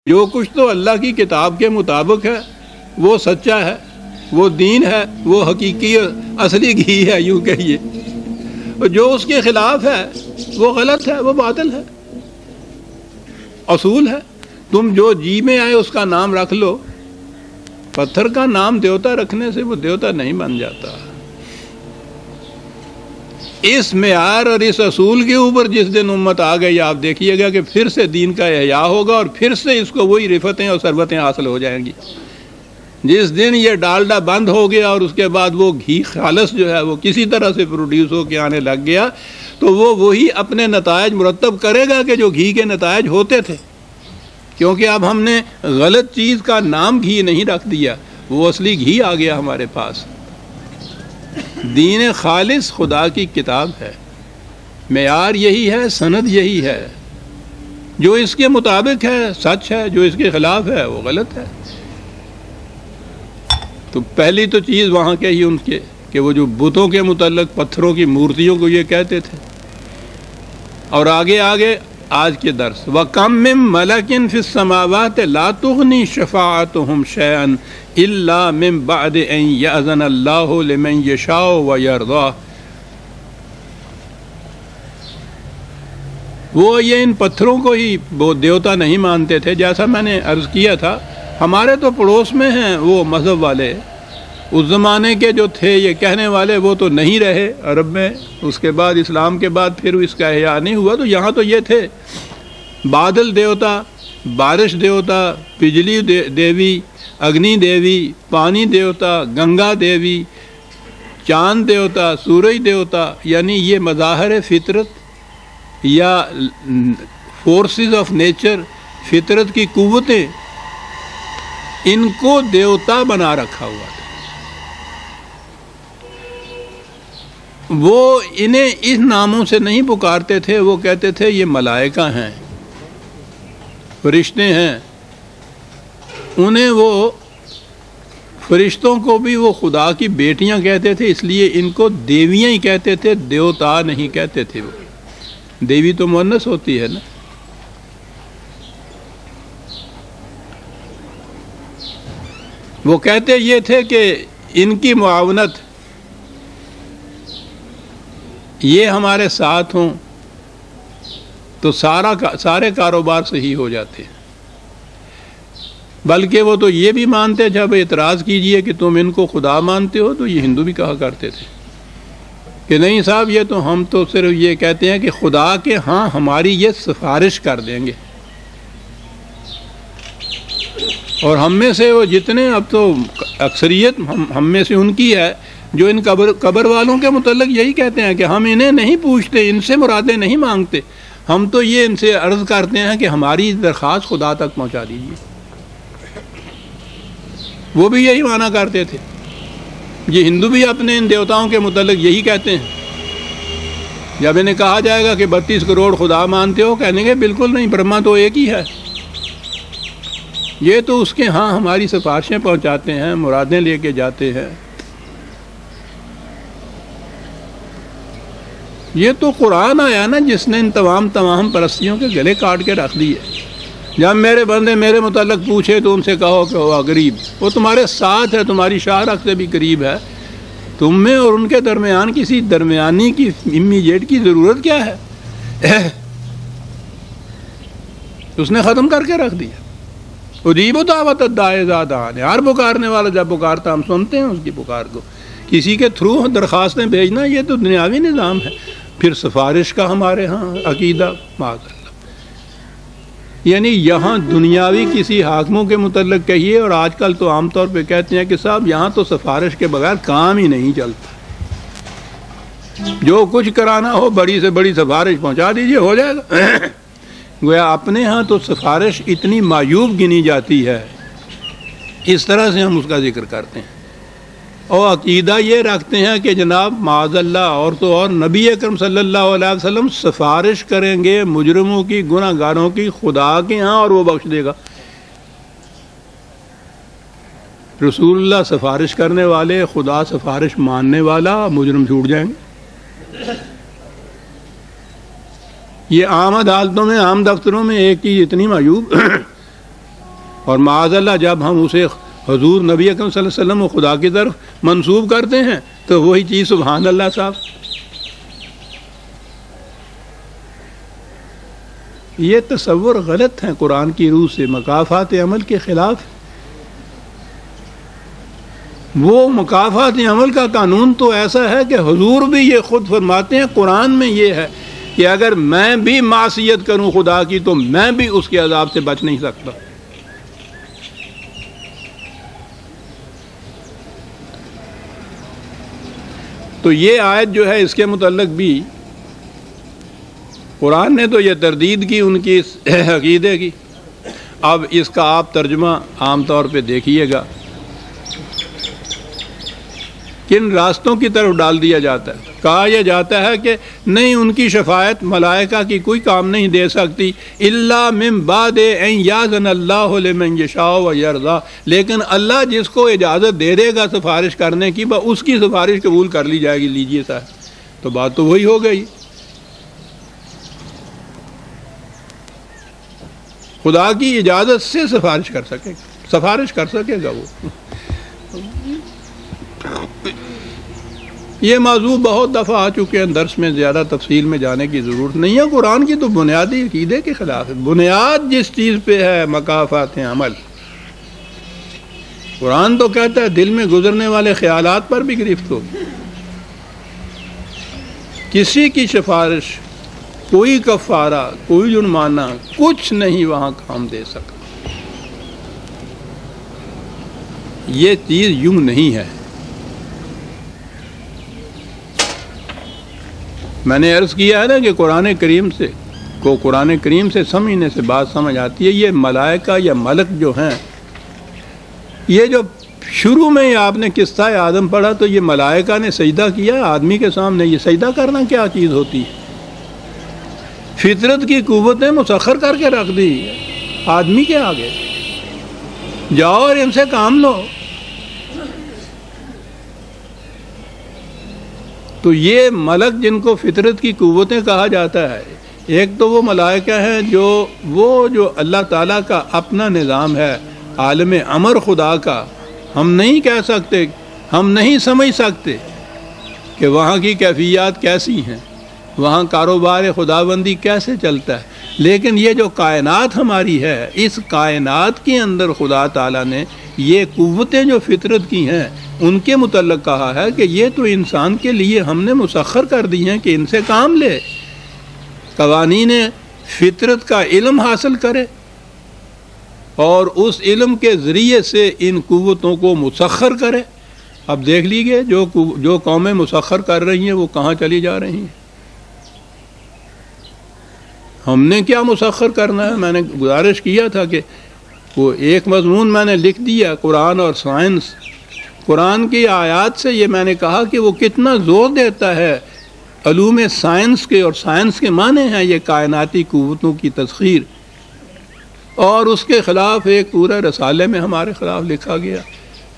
جو کچھ تو اللہ کی کتاب کے مطابق ہے وہ سچا ہے، وہ دین ہے، وہ حقیقی اصلی گھی ہے یوں کہیے، اور جو اس کے خلاف ہے وہ غلط ہے، وہ باطل ہے، اصول ہے۔ تم جو جی میں آئے اس کا نام رکھ لو، پتھر کا نام دیوتا رکھنے سے وہ دیوتا نہیں بن جاتا۔ اس معیار اور اس اصول کے اوپر جس دن امت آ گئی، آپ دیکھیے گا کہ پھر سے دین کا احیاء ہوگا اور پھر سے اس کو وہی رفتیں اور ثروتیں حاصل ہو جائیں گی۔ جس دن یہ ڈالڈا بند ہو گیا اور اس کے بعد وہ گھی خالص جو ہے وہ کسی طرح سے پروڈیوس ہو کے آنے لگ گیا، تو وہ وہی اپنے نتائج مرتب کرے گا کہ جو گھی کے نتائج ہوتے تھے، کیونکہ اب ہم نے غلط چیز کا نام گھی نہیں رکھ دیا، وہ اصلی گھی آ گیا ہمارے پاس۔ دین خالص خدا کی کتاب ہے، معیار یہی ہے، سند یہی ہے، جو اس کے مطابق ہے سچ ہے، جو اس کے خلاف ہے وہ غلط ہے۔ تو پہلی تو چیز وہاں کہی ان کے کہ وہ جو بتوں کے متعلق پتھروں کی مورتیوں کو یہ کہتے تھے، اور آگے آج کے درس وَكَمْ مِن مَلَكٍ فِي السَّمَاوَاتِ لَا تُغْنِي شَفَاعَتُهُمْ شَيْئًا إِلَّا مِن بَعْدِ أَن يَأْذَنَ اللَّهُ لِمَن يَشَاءُ وَيَرْضَىٰ۔ وہ یہ ان پتھروں کو ہی وہ دیوتا نہیں مانتے تھے، جیسا میں نے عرض کیا تھا۔ ہمارے تو پڑوس میں ہیں وہ مذہب والے، اس زمانے کے جو تھے یہ کہنے والے وہ تو نہیں رہے عرب میں، اس کے بعد اسلام کے بعد پھر اس کا احیاء نہیں ہوا، تو یہاں تو یہ تھے بادل دیوتا، بارش دیوتا، بجلی دیوی، اگنی دیوی، پانی دیوتا، گنگا دیوی، چاند دیوتا، سورج دیوتا، یعنی یہ مظاہر فطرت یا فورسز آف نیچر، فطرت کی قوتیں، ان کو دیوتا بنا رکھا ہوا تھا۔ وہ انہیں اس ناموں سے نہیں پکارتے تھے، وہ کہتے تھے یہ ملائکہ ہیں، فرشتے ہیں۔ انہیں وہ فرشتوں کو بھی وہ خدا کی بیٹیاں کہتے تھے، اس لیے ان کو دیویاں ہی کہتے تھے، دیوتا نہیں کہتے تھے۔ وہ دیوی تو مؤنث ہوتی ہے نا۔ وہ کہتے یہ تھے کہ ان کی معاونت یہ ہمارے ساتھ ہوں تو سارے کاروبار صحیح ہو جاتے ہیں۔ بلکہ وہ تو یہ بھی مانتے، جب اعتراض کیجئے کہ تم ان کو خدا مانتے ہو، تو یہ ہندو بھی کہا کرتے تھے کہ نہیں صاحب، یہ تو ہم تو صرف یہ کہتے ہیں کہ خدا کے ہاں ہماری یہ سفارش کر دیں گے، اور ہم میں سے وہ جتنے، اب تو اکثریت ہم میں سے ان کی ہے جو ان قبر والوں کے متعلق یہی کہتے ہیں کہ ہم انہیں نہیں پوچھتے، ان سے مرادیں نہیں مانگتے، ہم تو یہ ان سے عرض کرتے ہیں کہ ہماری درخواست خدا تک پہنچا دیجیے۔ وہ بھی یہی مانا کرتے تھے۔ یہ ہندو بھی اپنے ان دیوتاؤں کے متعلق یہی کہتے ہیں۔ جب انہیں کہا جائے گا کہ 32 کروڑ خدا مانتے ہو، کہنے گے بالکل نہیں، برہما تو ایک ہی ہے، یہ تو اس کے ہاں ہماری سفارشیں پہنچاتے ہیں، مرادیں لے کے جاتے ہیں۔ یہ تو قرآن آیا نا جس نے ان تمام پرستیوں کے گلے کاٹ کے رکھ دیے۔ جب میرے بندے میرے متعلق پوچھے تو ان سے کہو کہ وہ قریب، وہ تمہارے ساتھ ہے، تمہاری شاہرخ سے بھی قریب ہے، تم میں اور ان کے درمیان کسی درمیانی کی امیجیٹ کی ضرورت کیا ہے؟ اس نے ختم کر کے رکھ دیا۔ اجیب دعوت الداعی اذا دعان، ہر پکارنے والا جب پکارتا ہم سنتے ہیں اس کی پکار کو۔ کسی کے تھرو درخواستیں بھیجنا یہ تو دنیاوی نظام ہے۔ پھر سفارش کا ہمارے ہاں عقیدہ معاذ اللہ، یعنی یہاں دنیاوی کسی حاکموں کے متعلق کہیے، اور آج کل تو عام طور پہ کہتے ہیں کہ صاحب یہاں تو سفارش کے بغیر کام ہی نہیں چلتا، جو کچھ کرانا ہو بڑی سے بڑی سفارش پہنچا دیجئے ہو جائے گا۔ گویا اپنے ہاں تو سفارش اتنی معیوب گنی جاتی ہے، اس طرح سے ہم اس کا ذکر کرتے ہیں، اور عقیدہ یہ رکھتے ہیں کہ جناب معاذ اللہ اور تو اور نبی اکرم صلی اللہ علیہ وسلم سفارش کریں گے مجرموں کی، گناہ گاروں کی خدا کے ہاں، اور وہ بخش دے گا۔ رسول اللہ سفارش کرنے والے، خدا سفارش ماننے والا، مجرم چھوٹ جائیں گے۔ یہ عام عدالتوں میں، عام دفتروں میں ایک چیز اتنی معیوب اور معاذ اللہ جب ہم اسے حضور نبی اکرم صلی اللہ علیہ وسلم و خدا کی طرف منسوب کرتے ہیں تو وہی چیز سبحان اللہ صاحب. یہ تصور غلط ہیں قرآن کی روح سے، مکافات عمل کے خلاف. وہ مکافات عمل کا قانون تو ایسا ہے کہ حضور بھی یہ خود فرماتے ہیں، قرآن میں یہ ہے کہ اگر میں بھی معصیت کروں خدا کی تو میں بھی اس کے عذاب سے بچ نہیں سکتا. تو یہ آیت جو ہے اس کے متعلق بھی قرآن نے تو یہ تردید کی ان کی اس عقیدے کی. اب اس کا آپ ترجمہ عام طور پہ دیکھیے گا کن راستوں کی طرف ڈال دیا جاتا ہے. کہا یہ جاتا ہے کہ نہیں، ان کی شفاعت ملائکہ کی کوئی کام نہیں دے سکتی الا من بعد ان یاذن اللہ لمن یشاء ویرضی، لیکن اللہ جس کو اجازت دے دے گا سفارش کرنے کی اس کی سفارش قبول کر لی جائے گی. لیجئے صاحب، تو بات تو وہی ہو گئی. خدا کی اجازت سے سفارش کر سکے گا وہ. یہ موضوع بہت دفعہ آ چکے ہیں درس میں، زیادہ تفصیل میں جانے کی ضرورت نہیں ہے. قرآن کی تو بنیادی عقیدے کے خلاف ہے. بنیاد جس چیز پہ ہے مکافات عمل، قرآن تو کہتا ہے دل میں گزرنے والے خیالات پر بھی گرفت ہو. کسی کی سفارش، کوئی کفارہ، کوئی جرمانہ، کچھ نہیں وہاں کام دے سکا. یہ چیز یوں نہیں ہے. میں نے عرض کیا ہے نا کہ قرآن کریم سے سمجھنے سے بات سمجھ آتی ہے. یہ ملائکہ یا ملک جو ہیں، یہ جو شروع میں ہی آپ نے قصہ آدم پڑھا تو یہ ملائکہ نے سجدہ کیا آدمی کے سامنے. یہ سجدہ کرنا کیا چیز ہوتی ہے؟ فطرت کی قوتیں مسخر کر کے رکھ دی آدمی کے آگے، جاؤ اور ان سے کام لو. تو یہ ملک جن کو فطرت کی قوتیں کہا جاتا ہے، ایک تو وہ ملائکہ ہیں جو اللہ تعالیٰ کا اپنا نظام ہے، عالم امر خدا کا. ہم نہیں کہہ سکتے، ہم نہیں سمجھ سکتے کہ وہاں کی کیفیات کیسی ہیں، وہاں کاروبار خداوندی کیسے چلتا ہے. لیکن یہ جو کائنات ہماری ہے، اس کائنات کے اندر خدا تعالیٰ نے یہ قوتیں جو فطرت کی ہیں ان کے متعلق کہا ہے کہ یہ تو انسان کے لیے ہم نے مسخر کر دی ہیں کہ ان سے کام لے، قوانین فطرت کا علم حاصل کرے اور اس علم کے ذریعے سے ان قوتوں کو مسخر کرے. اب دیکھ لیجئے جو قومیں مسخر کر رہی ہیں وہ کہاں چلی جا رہی ہیں. ہم نے کیا مسخر کرنا ہے؟ میں نے گزارش کیا تھا کہ وہ ایک مضمون میں نے لکھ دیا، قرآن اور سائنس. قرآن کی آیات سے یہ میں نے کہا کہ وہ کتنا زور دیتا ہے علوم سائنس کے، اور سائنس کے معنی ہیں یہ کائناتی قوتوں کی تسخیر. اور اس کے خلاف ایک پورا رسالے میں ہمارے خلاف لکھا گیا،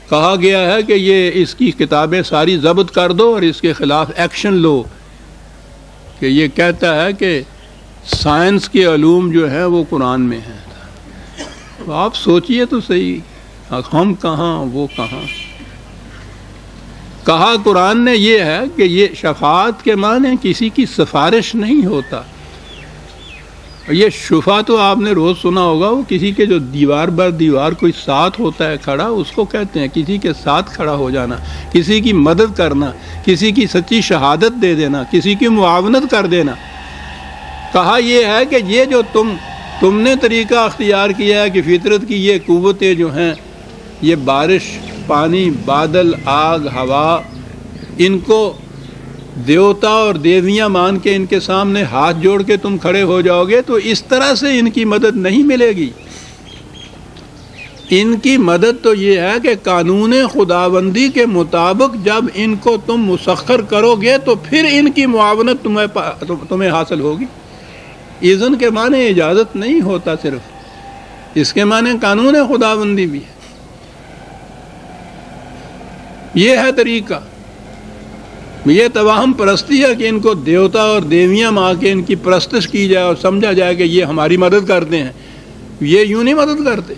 کہا گیا ہے کہ یہ اس کی کتابیں ساری ضبط کر دو اور اس کے خلاف ایکشن لو، کہ یہ کہتا ہے کہ سائنس کے علوم جو ہیں وہ قرآن میں ہیں. آپ سوچئے تو صحیح، ہم کہاں وہ کہاں. کہا قرآن نے یہ ہے کہ یہ شفاعت کے معنی کسی کی سفارش نہیں ہوتا. یہ شفا تو آپ نے روز سنا ہوگا، وہ کسی کے جو دیوار بر دیوار کوئی ساتھ ہوتا ہے کھڑا، اس کو کہتے ہیں کسی کے ساتھ کھڑا ہو جانا، کسی کی مدد کرنا، کسی کی سچی شہادت دے دینا، کسی کی معاونت کر دینا. کہا یہ ہے کہ یہ جو تم نے طریقہ اختیار کیا ہے کہ فطرت کی یہ قوتیں جو ہیں، یہ بارش، پانی، بادل، آگ، ہوا، ان کو دیوتا اور دیویاں مان کے ان کے سامنے ہاتھ جوڑ کے تم کھڑے ہو جاؤ گے تو اس طرح سے ان کی مدد نہیں ملے گی. ان کی مدد تو یہ ہے کہ قانون خداوندی کے مطابق جب ان کو تم مسخر کرو گے تو پھر ان کی معاونت تمہیں حاصل ہوگی. اذن کے معنی اجازت نہیں ہوتا صرف، اس کے معنی قانون خداوندی بھی ہے. یہ ہے طریقہ. یہ توہم پرستی ہے کہ ان کو دیوتا اور دیویاں ماں کے ان کی پرستش کی جائے اور سمجھا جائے کہ یہ ہماری مدد کرتے ہیں. یہ یوں نہیں مدد کرتے.